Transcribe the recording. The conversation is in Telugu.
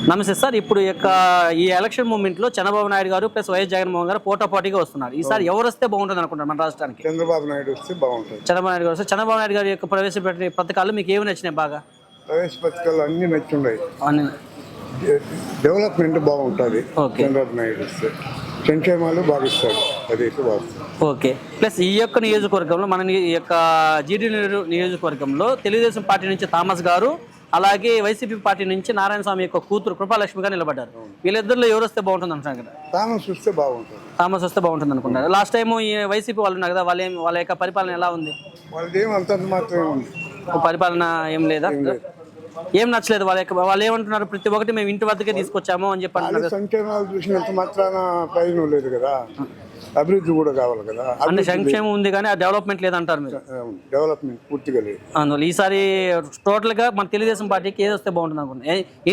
నమస్తే సార్. ఇప్పుడు ఈ ఎలక్షన్ మూమెంట్ లో చంద్రబాబు నాయుడు గారు ప్లస్ వైఎస్ జగన్మోహన్ గారు పోటాపోటీగా వస్తున్నారు. ఈసారి ఎవరు వస్తే బాగుంటుంది అనుకుంటారు మన రాష్ట్రానికి? చంద్రబాబు నాయుడు వస్తే బాగుంటుంది. చంద్రబాబు నాయుడు గారు వస్తే చంద్రబాబు నాయుడు గారి యొక్క ప్రవేశపెట్టిన పథకాలు మీకు ఏమి నచ్చినాయి బాగా? ప్రవేశ పథకాలు అన్ని నచ్చున్నాయి. అన్ని డెవలప్మెంట్ బాగుంటుంది. ఓకే. చంద్రబాబు నాయుడు వస్తే సంక్షేమాలు బాగా ఇస్తాడు. అదే ఓకే. ప్లస్ ఈ యొక్క నియోజకవర్గంలో ఈ యొక్క జీడీ నియోజకవర్గంలో తెలుగుదేశం పార్టీ నుంచి థామస్ గారు, అలాగే వైసీపీ పార్టీ నుంచి నారాయణ స్వామి యొక్క కూతురు కృపాలక్ష్మి గారు నిలబడ్డారు. వీళ్ళిద్దరిలో ఎవరు వస్తే బాగుంటుంది అంటున్నారు కదా? థామస్ వస్తే బాగుంటుంది. థామస్ వస్తే బాగుంటుంది అనుకుంటారు. లాస్ట్ టైం ఈ వైసీపీ వాళ్ళు ఉన్నారు కదా, వాళ్ళ యొక్క పరిపాలన ఎలా ఉంది? వాళ్ళది అంతంత మాత్రమే ఉంది. పరిపాలన ఏం లేదా? ఏం నచ్చలేదు వాళ్ళు ఏమంటున్నారు? ప్రతి ఒక్కటి మేము ఇంటి వద్దకే తీసుకొచ్చాము అని చెప్పి అంటున్నారు. సంక్షేమాలు చూసినంత మాత్రాన ప్రయోజనం లేదు కదా, అభివృద్ధి కూడా కావాలి కదా. అంటే సంక్షేమం ఉంది కానీ ఆ డెవలప్మెంట్ లేదంటారు మీరు? డెవలప్మెంట్ పూర్తిగా లేదు. అందువల్ల ఈసారి టోటల్ గా మన తెలుగుదేశం పార్టీకి ఏది వస్తే బాగుంటుంది అనుకుంటున్నారు?